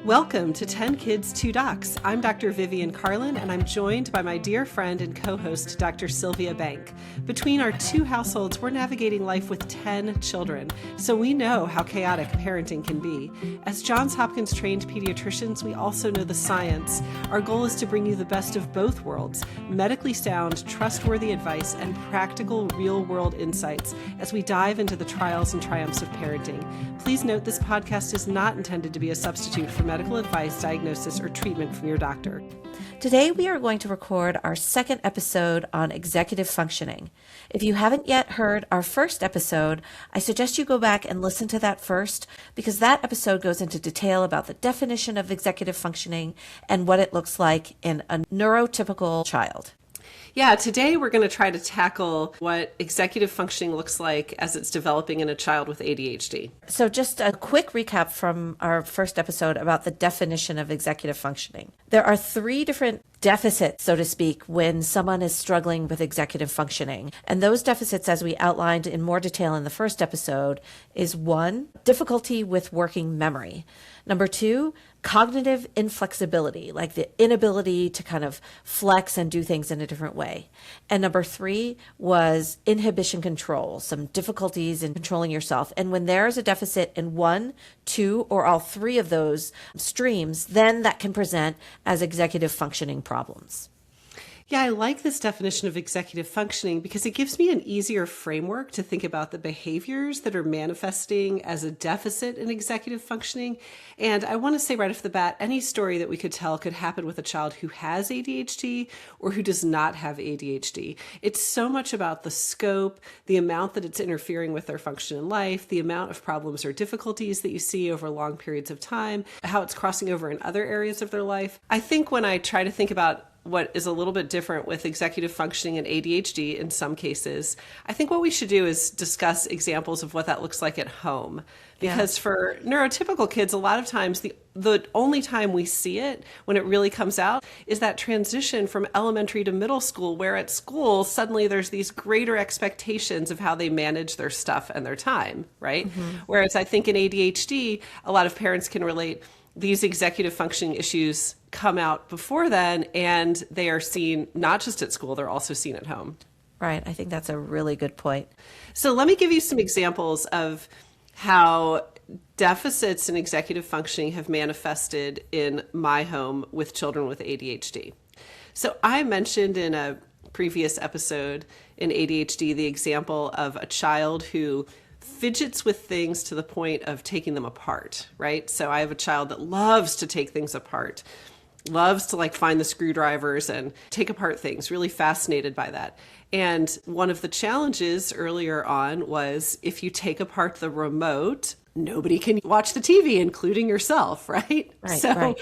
Welcome to 10 Kids, 2 Docs. I'm Dr. Vivian Carlin, and I'm joined by my dear friend and co-host, Dr. Sylvia Bank. Between our two households, we're navigating life with 10 children, so we know how chaotic parenting can be. As Johns Hopkins trained pediatricians, we also know the science. Our goal is to bring you the best of both worlds, medically sound, trustworthy advice, and practical, real-world insights as we dive into the trials and triumphs of parenting. Please note this podcast is not intended to be a substitute for medical advice, diagnosis, or treatment from your doctor. Today we are going to record our second episode on executive functioning. If you haven't yet heard our first episode, I suggest you go back and listen to that first, because that episode goes into detail about the definition of executive functioning and what it looks like in a neurotypical child. Yeah, today we're going to try to tackle what executive functioning looks like as it's developing in a child with ADHD. So just a quick recap from our first episode about the definition of executive functioning. There are 3 different deficits, so to speak, when someone is struggling with executive functioning. And those deficits, as we outlined in more detail in the first episode, is 1, difficulty with working memory. Number 2, cognitive inflexibility, like the inability to kind of flex and do things in a different way. And number 3 was inhibition control, some difficulties in controlling yourself. And when there's a deficit in 1, 2, or all 3 of those streams, then that can present as executive functioning problems. Yeah, I like this definition of executive functioning because it gives me an easier framework to think about the behaviors that are manifesting as a deficit in executive functioning. And I want to say right off the bat, any story that we could tell could happen with a child who has ADHD or who does not have ADHD. It's so much about the scope, the amount that it's interfering with their function in life, the amount of problems or difficulties that you see over long periods of time, how it's crossing over in other areas of their life. I think when I try to think about what is a little bit different with executive functioning and ADHD in some cases, I think what we should do is discuss examples of what that looks like at home. Because for neurotypical kids, a lot of times the only time we see it when it really comes out is that transition from elementary to middle school, where at school, suddenly there's these greater expectations of how they manage their stuff and their time, right? Mm-hmm. Whereas I think in ADHD, a lot of parents can relate these executive functioning issues come out before then, and they are seen not just at school, they're also seen at home. Right. I think that's a really good point. So let me give you some examples of how deficits in executive functioning have manifested in my home with children with ADHD. So I mentioned in a previous episode in ADHD the example of a child who fidgets with things to the point of taking them apart, right? So I have a child that loves to take things apart, loves to find the screwdrivers and take apart things, really fascinated by that. And one of the challenges earlier on was if you take apart the remote, nobody can watch the TV, including yourself, right? So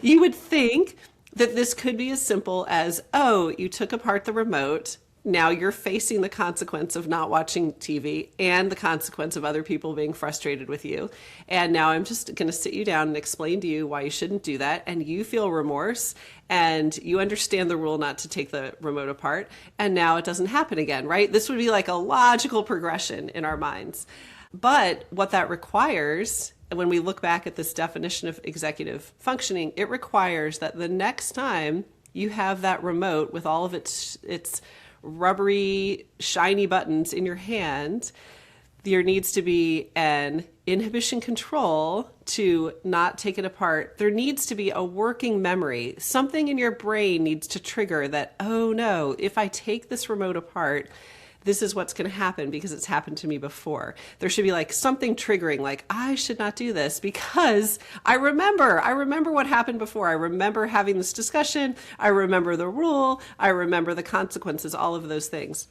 you would think that this could be as simple as, oh, you took apart the remote. Now you're facing the consequence of not watching TV and the consequence of other people being frustrated with you. And now I'm just going to sit you down and explain to you why you shouldn't do that. And you feel remorse and you understand the rule not to take the remote apart. And now it doesn't happen again, right? This would be like a logical progression in our minds. But what that requires, when we look back at this definition of executive functioning, it requires that the next time you have that remote with all of its rubbery, shiny buttons in your hand, there needs to be an inhibition control to not take it apart. There needs to be a working memory. Something in your brain needs to trigger that, oh no, if I take this remote apart, this is what's going to happen because it's happened to me before. There should be something triggering, I should not do this because I remember what happened before. I remember having this discussion. I remember the rule. I remember the consequences, all of those things.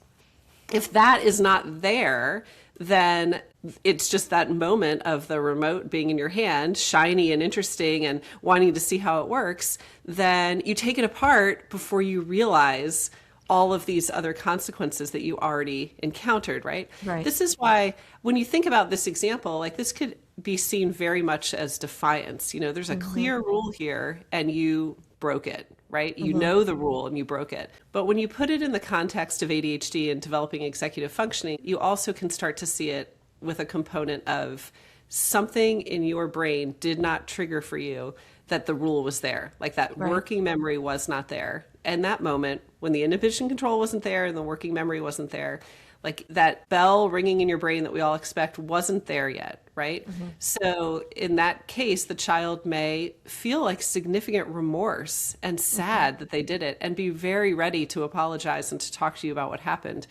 If that is not there, then it's just that moment of the remote being in your hand, shiny and interesting and wanting to see how it works. Then you take it apart before you realize all of these other consequences that you already encountered, right? This is why when you think about this example, this could be seen very much as defiance. There's a clear rule here and you broke it, right? You know the rule and you broke it. But when you put it in the context of ADHD and developing executive functioning, you also can start to see it with a component of something in your brain did not trigger for you that the rule was there. Like that Right. working memory was not there. And that moment when the inhibition control wasn't there and the working memory wasn't there, like that bell ringing in your brain that we all expect wasn't there yet, right? So in that case, the child may feel like significant remorse and sad that they did it and be very ready to apologize and to talk to you about what happened.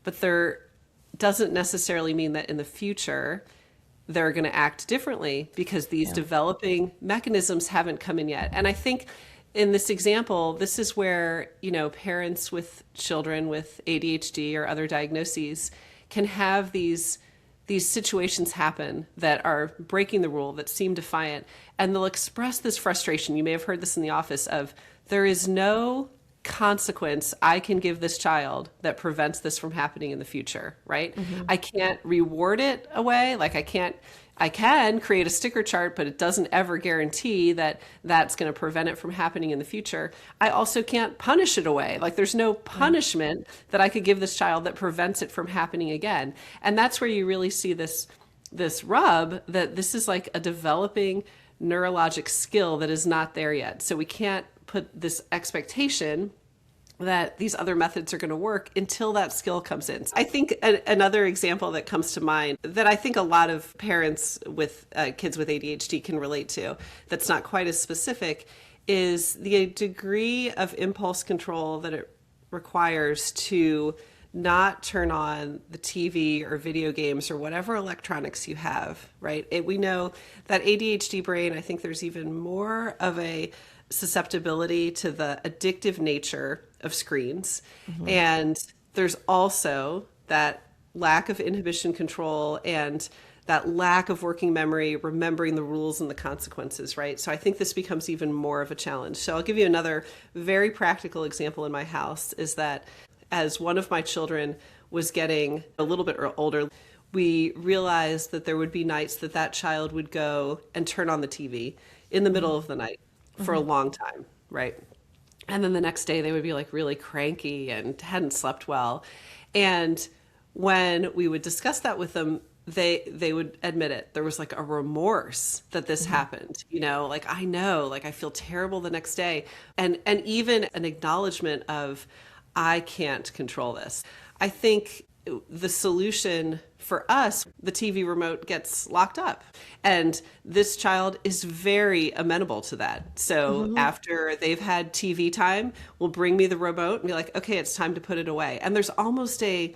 But there doesn't necessarily mean that in the future they're going to act differently because these developing mechanisms haven't come in yet. And I think in this example, this is where, parents with children with ADHD or other diagnoses can have these situations happen that are breaking the rule, that seem defiant, and they'll express this frustration. You may have heard this in the office of, there is no consequence I can give this child that prevents this from happening in the future, right? I can't reward it away. Like I can create a sticker chart, but it doesn't ever guarantee that that's going to prevent it from happening in the future. I also can't punish it away. Like there's no punishment that I could give this child that prevents it from happening again. And that's where you really see this rub, that this is like a developing neurologic skill that is not there yet. So we can't put this expectation that these other methods are going to work until that skill comes in. I think another example that comes to mind that I think a lot of parents with kids with ADHD can relate to, that's not quite as specific, is the degree of impulse control that it requires to not turn on the TV or video games or whatever electronics you have, right? We know that ADHD brain, I think there's even more of a susceptibility to the addictive nature of screens. And there's also that lack of inhibition control and that lack of working memory, remembering the rules and the consequences, right? So I think this becomes even more of a challenge. So I'll give you another very practical example in my house is that as one of my children was getting a little bit older, we realized that there would be nights that that child would go and turn on the TV in the middle of the night for a long time, right? And then the next day they would be like really cranky and hadn't slept well. And when we would discuss that with them, they would admit it. There was like a remorse that this happened, like I know, like I feel terrible the next day. And even an acknowledgement of, I can't control this. I think the solution for us, the TV remote gets locked up. And this child is very amenable to that. So after they've had TV time, will bring me the remote and be like, okay, it's time to put it away. And there's almost a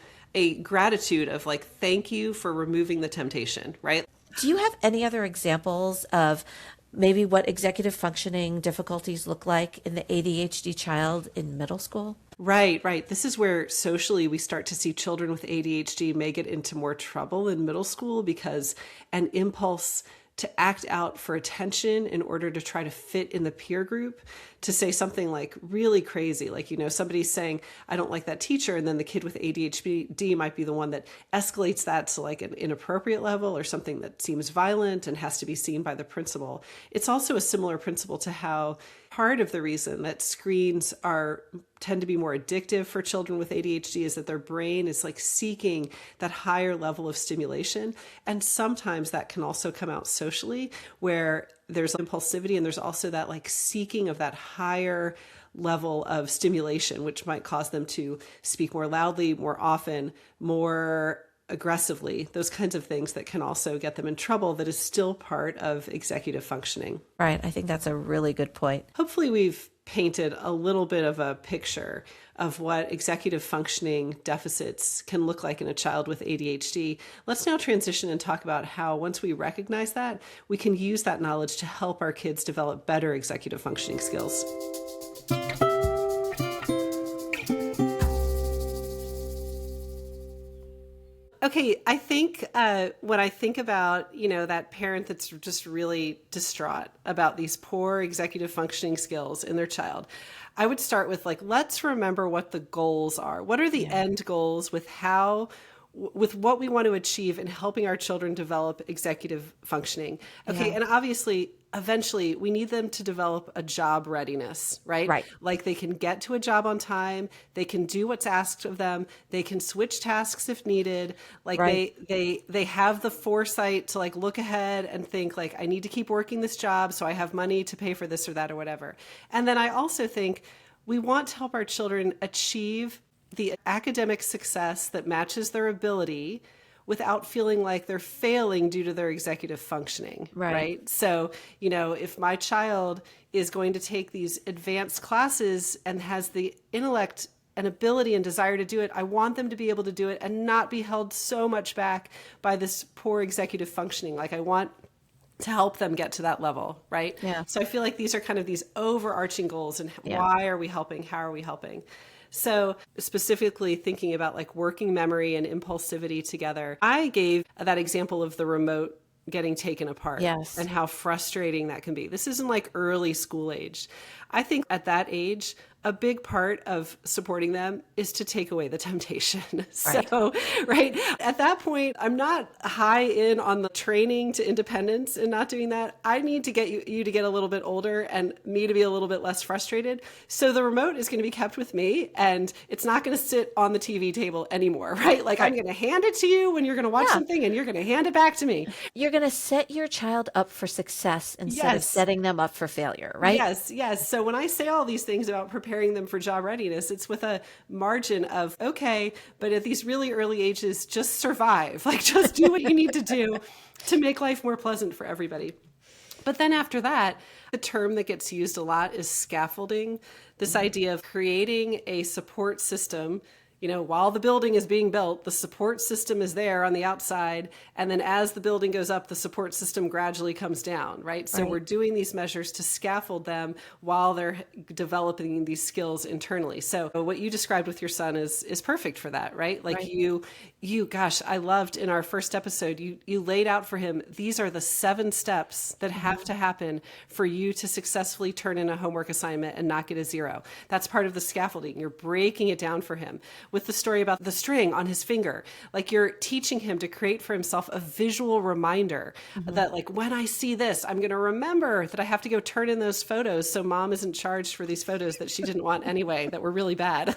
gratitude of like, thank you for removing the temptation, right? Do you have any other examples of maybe what executive functioning difficulties look like in the ADHD child in middle school? Right. This is where socially we start to see children with ADHD may get into more trouble in middle school because an impulse to act out for attention in order to try to fit in the peer group, to say something like really crazy, like, somebody's saying, I don't like that teacher. And then the kid with ADHD might be the one that escalates that to like an inappropriate level or something that seems violent and has to be seen by the principal. It's also a similar principle to how part of the reason that screens tend to be more addictive for children with ADHD is that their brain is like seeking that higher level of stimulation. And sometimes that can also come out socially where there's impulsivity and there's also that like seeking of that higher level of stimulation, which might cause them to speak more loudly, more often, more aggressively, those kinds of things that can also get them in trouble that is still part of executive functioning. Right. I think that's a really good point. Hopefully we've painted a little bit of a picture of what executive functioning deficits can look like in a child with ADHD. Let's now transition and talk about how once we recognize that, we can use that knowledge to help our kids develop better executive functioning skills. Okay, I think when I think about, that parent that's just really distraught about these poor executive functioning skills in their child, I would start with like, let's remember what the goals are. What are the end goals with what we want to achieve in helping our children develop executive functioning? Okay, and obviously eventually we need them to develop a job readiness, right? Right. Like they can get to a job on time, they can do what's asked of them, they can switch tasks if needed. Like Right. they have the foresight to like look ahead and think like, I need to keep working this job so I have money to pay for this or that or whatever. And then I also think we want to help our children achieve the academic success that matches their ability without feeling like they're failing due to their executive functioning, right? So, if my child is going to take these advanced classes and has the intellect and ability and desire to do it, I want them to be able to do it and not be held so much back by this poor executive functioning. Like I want to help them get to that level, right? Yeah. So I feel like these are kind of these overarching goals and why are we helping? How are we helping? So specifically thinking about like working memory and impulsivity together, I gave that example of the remote getting taken apart and how frustrating that can be. This isn't like early school age. I think at that age, a big part of supporting them is to take away the temptation. So, right at that point, I'm not high in on the training to independence and not doing that. I need to get you to get a little bit older and me to be a little bit less frustrated. So the remote is going to be kept with me and it's not going to sit on the TV table anymore, right? Like I'm going to hand it to you when you're going to watch something and you're going to hand it back to me. You're going to set your child up for success instead of setting them up for failure, right? Yes. So when I say all these things about preparing them for job readiness, it's with a margin of, okay, but at these really early ages, just survive. Like just do what you need to do to make life more pleasant for everybody. But then after that, the term that gets used a lot is scaffolding. This idea of creating a support system. While the building is being built, the support system is there on the outside. And then as the building goes up, the support system gradually comes down, right? So we're doing these measures to scaffold them while they're developing these skills internally. So what you described with your son is perfect for that, right? Like gosh, I loved in our first episode, you laid out for him, these are the 7 steps that have to happen for you to successfully turn in a homework assignment and not get a 0. That's part of the scaffolding. You're breaking it down for him. With the story about the string on his finger, like you're teaching him to create for himself a visual reminder that like, when I see this, I'm going to remember that I have to go turn in those photos so mom isn't charged for these photos that she didn't want anyway, that were really bad.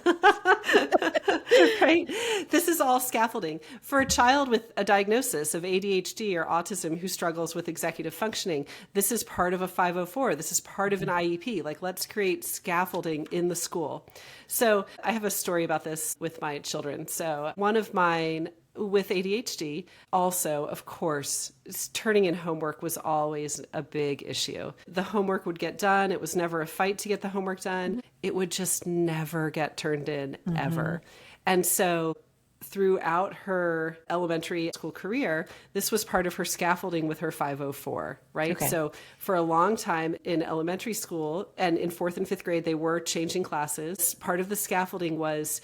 Right? This is all scaffolding. For a child with a diagnosis of ADHD or autism who struggles with executive functioning, this is part of a 504. This is part of an IEP. Like, let's create scaffolding in the school. So I have a story about this with my children. So one of mine with ADHD, also, of course, turning in homework was always a big issue. The homework would get done. It was never a fight to get the homework done. It would just never get turned in, ever. And so throughout her elementary school career, this was part of her scaffolding with her 504, right? Okay. So for a long time in elementary school and in 4th and 5th grade, they were changing classes. Part of the scaffolding was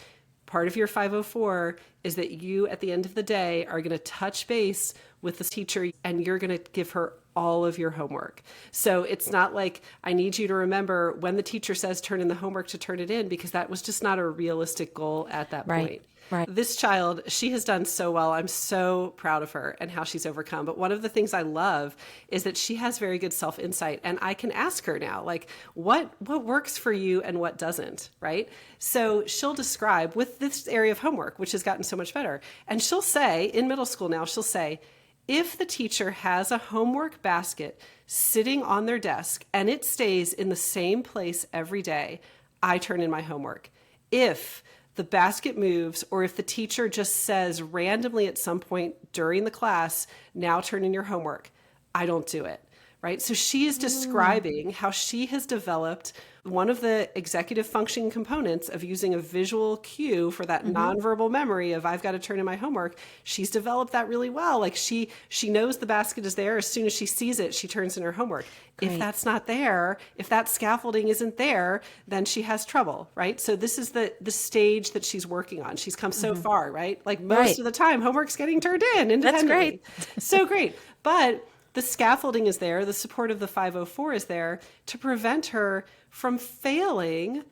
part of your 504 is that you, at the end of the day, are going to touch base with the teacher and you're going to give her all of your homework. So it's not like, I need you to remember when the teacher says turn in the homework to turn it in, because that was just not a realistic goal at that point. Right. This child, she has done so well. I'm so proud of her and how she's overcome. But one of the things I love is that she has very good self-insight. And I can ask her now, like, what works for you and what doesn't, right? So she'll describe with this area of homework, which has gotten so much better. And she'll say, in middle school now, she'll say, if the teacher has a homework basket sitting on their desk and it stays in the same place every day, I turn in my homework. If the basket moves, or if the teacher just says randomly at some point during the class, now turn in your homework, I don't do it, right? So she is describing how she has developed one of the executive functioning components of using a visual cue for that nonverbal memory of I've got to turn in my homework. She's developed that really well. Like she knows the basket is there. As soon as she sees it, she turns in her homework. Great. If that's not there, if that scaffolding isn't there, then she has trouble, right? So this is the stage that she's working on. She's come so far, right? Like most of the time, homework's getting turned in independently. That's great. So great. But the scaffolding is there, the support of the 504 is there to prevent her from failing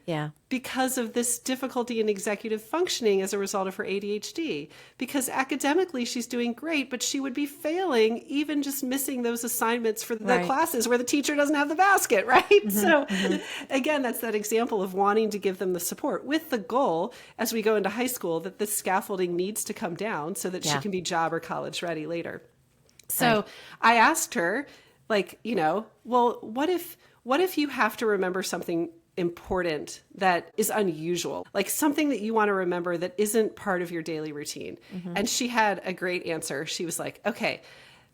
because of this difficulty in executive functioning as a result of her ADHD. Because academically she's doing great, but she would be failing even just missing those assignments for the classes where the teacher doesn't have the basket, right? Again, that's that example of wanting to give them the support with the goal as we go into high school that this scaffolding needs to come down so that she can be job or college ready later. So I asked her, like, well, what if you have to remember something important that is unusual, like something that you want to remember that isn't part of your daily routine? And she had a great answer. She was like, okay,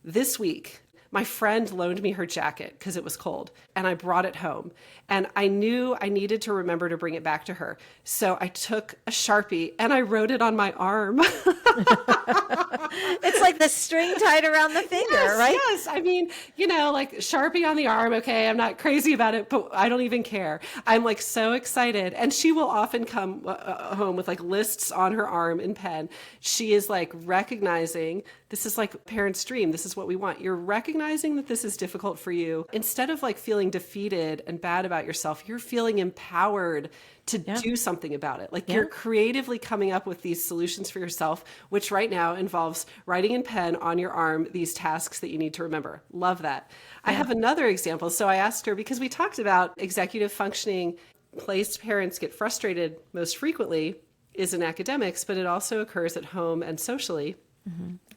this week, my friend loaned me her jacket because it was cold, and I brought it home. And I knew I needed to remember to bring it back to her. So I took a Sharpie and I wrote it on my arm. It's like the string tied around the finger, right? Yes. I mean, like Sharpie on the arm. Okay. I'm not crazy about it, but I don't even care. I'm like so excited. And she will often come home with like lists on her arm in pen. She is like recognizing this is like parents' dream. This is what we want. You're recognizing that this is difficult for you. Instead of like feeling defeated and bad about yourself, you're feeling empowered to do something about it. Like you're creatively coming up with these solutions for yourself, which right now involves writing in pen on your arm these tasks that you need to remember. Love that. I have another example. So I asked her, because we talked about executive functioning, place parents get frustrated most frequently is in academics, but it also occurs at home and socially.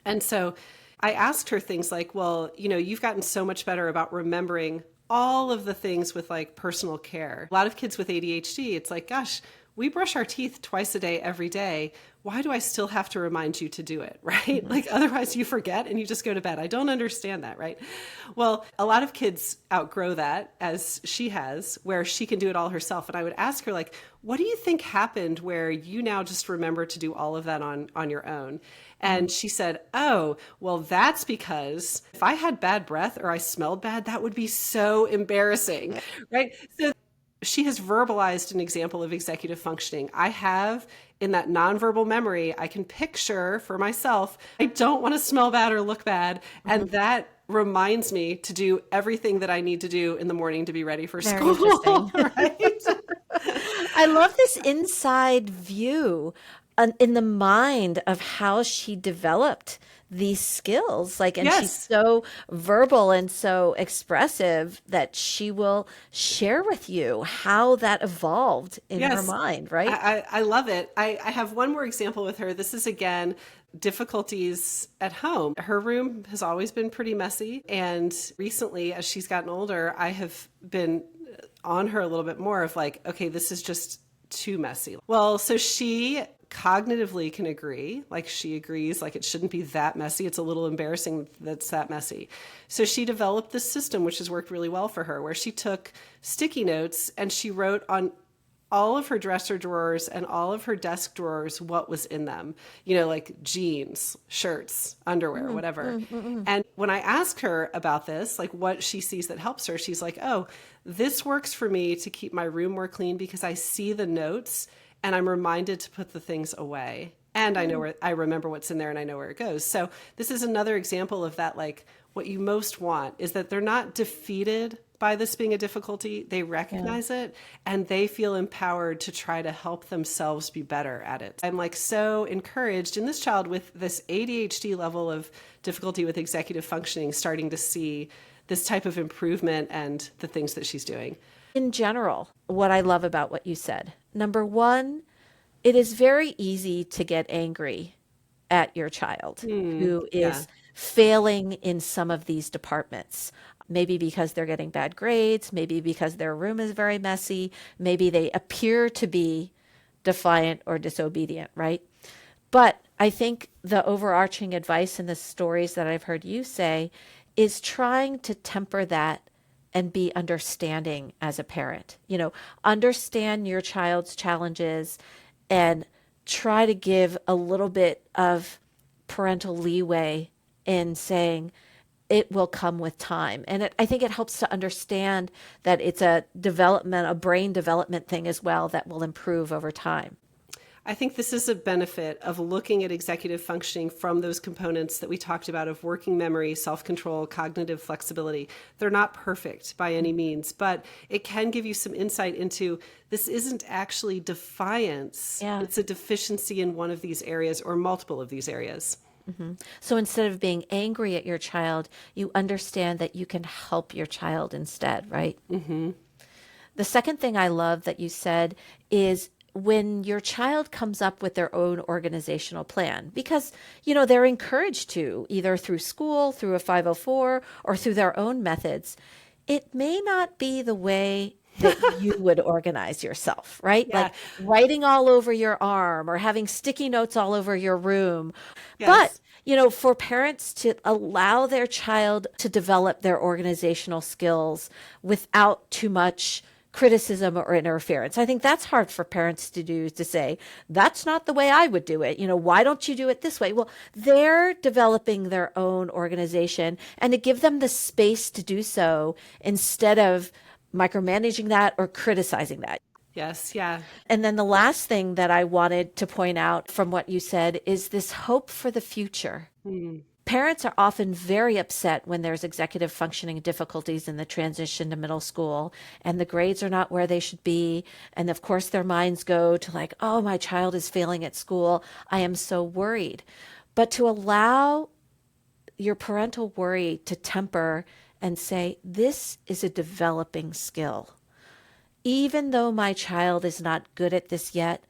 And so I asked her things like, well, you've gotten so much better about remembering all of the things with like personal care. A lot of kids with ADHD, it's like, gosh, we brush our teeth twice a day, every day. Why do I still have to remind you to do it, right? Like otherwise you forget and you just go to bed. I don't understand that, right? Well, a lot of kids outgrow that, as she has, where she can do it all herself. And I would ask her, like, what do you think happened where you now just remember to do all of that on your own? And she said, oh, well, that's because if I had bad breath or I smelled bad, that would be so embarrassing, right? So she has verbalized an example of executive functioning. I have in that nonverbal memory, I can picture for myself, I don't want to smell bad or look bad. And that reminds me to do everything that I need to do in the morning to be ready for Very school. Right? I love this inside view in the mind of how she developed these skills. Like, and she's so verbal and so expressive that she will share with you how that evolved in her mind, right? I love it. I have one more example with her. This is, again, difficulties at home. Her room has always been pretty messy. And recently, as she's gotten older, I have been on her a little bit more of like, okay, this is just too messy. Well, so she cognitively can agree, like she agrees, like it shouldn't be that messy. It's a little embarrassing that's that messy. So she developed this system, which has worked really well for her, where she took sticky notes and she wrote on all of her dresser drawers and all of her desk drawers what was in them, like jeans, shirts, underwear, whatever. And when I asked her about this, like what she sees that helps her, she's like, oh, this works for me to keep my room more clean because I see the notes and I'm reminded to put the things away. And I know where I remember what's in there and I know where it goes. So this is another example of that, like what you most want is that they're not defeated by this being a difficulty. They recognize it and they feel empowered to try to help themselves be better at it. I'm like so encouraged in this child with this ADHD level of difficulty with executive functioning, starting to see this type of improvement and the things that she's doing. In general, what I love about what you said, number one, it is very easy to get angry at your child who is failing in some of these departments. Maybe because they're getting bad grades, maybe because their room is very messy, maybe they appear to be defiant or disobedient, right? But I think the overarching advice in the stories that I've heard you say is trying to temper that and be understanding as a parent. Understand your child's challenges and try to give a little bit of parental leeway in saying it will come with time. And I think it helps to understand that it's a brain development thing as well that will improve over time. I think this is a benefit of looking at executive functioning from those components that we talked about of working memory, self-control, cognitive flexibility. They're not perfect by any means, but it can give you some insight into this isn't actually defiance. Yeah. It's a deficiency in one of these areas or multiple of these areas. So instead of being angry at your child, you understand that you can help your child instead, right? The second thing I love that you said is when your child comes up with their own organizational plan, because, they're encouraged to, either through school, through a 504, or through their own methods, it may not be the way that you would organize yourself, right? Yeah. Like writing all over your arm or having sticky notes all over your room. Yes. But, for parents to allow their child to develop their organizational skills without too much criticism or interference. I think that's hard for parents to do, to say, that's not the way I would do it. Why don't you do it this way? Well, they're developing their own organization, and to give them the space to do so instead of micromanaging that or criticizing that. Yes. Yeah. And then the last thing that I wanted to point out from what you said is this hope for the future. Parents are often very upset when there's executive functioning difficulties in the transition to middle school and the grades are not where they should be. And of course, their minds go to like, oh, my child is failing at school. I am so worried. But to allow your parental worry to temper and say, this is a developing skill. Even though my child is not good at this yet,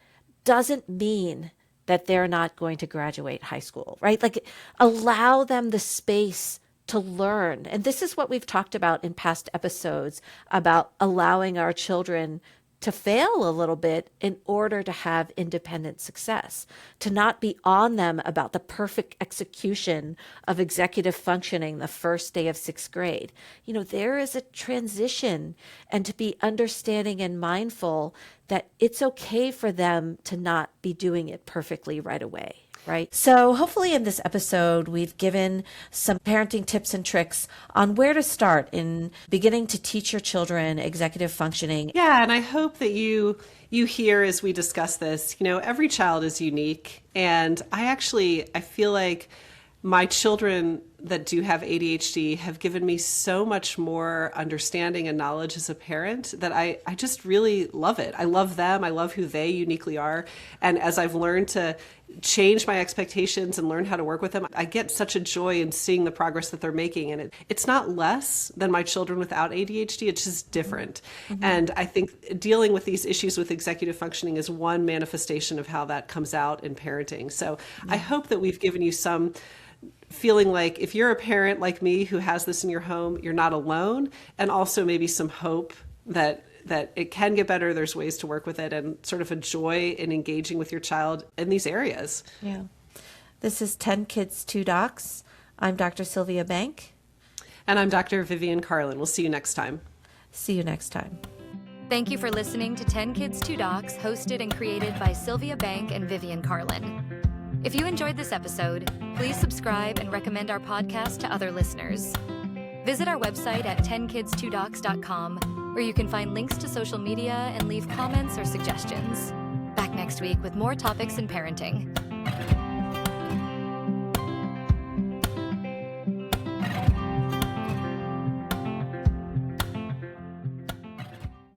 doesn't mean that they're not going to graduate high school, right? Like allow them the space to learn. And this is what we've talked about in past episodes about allowing our children to fail a little bit in order to have independent success, to not be on them about the perfect execution of executive functioning the first day of sixth grade. There is a transition, and to be understanding and mindful that it's okay for them to not be doing it perfectly right away. Right. So hopefully in this episode, we've given some parenting tips and tricks on where to start in beginning to teach your children executive functioning. Yeah. And I hope that you hear as we discuss this, every child is unique. And I feel like my children that do have ADHD have given me so much more understanding and knowledge as a parent that I just really love it. I love them. I love who they uniquely are. And as I've learned to change my expectations and learn how to work with them, I get such a joy in seeing the progress that they're making. And it's not less than my children without ADHD. It's just different. And I think dealing with these issues with executive functioning is one manifestation of how that comes out in parenting. So I hope that we've given you some feeling like if you're a parent like me who has this in your home, you're not alone, and also maybe some hope that it can get better. There's ways to work with it, and sort of a joy in engaging with your child in these areas. Yeah. This is 10 Kids, 2 Docs. I'm Dr. Sylvia Bank. And I'm Dr. Vivian Carlin. We'll see you next time. See you next time. Thank you for listening to 10 Kids, 2 Docs, hosted and created by Sylvia Bank and Vivian Carlin. If you enjoyed this episode, please subscribe and recommend our podcast to other listeners. Visit our website at 10kids2docs.com, where you can find links to social media and leave comments or suggestions. Back next week with more topics in parenting.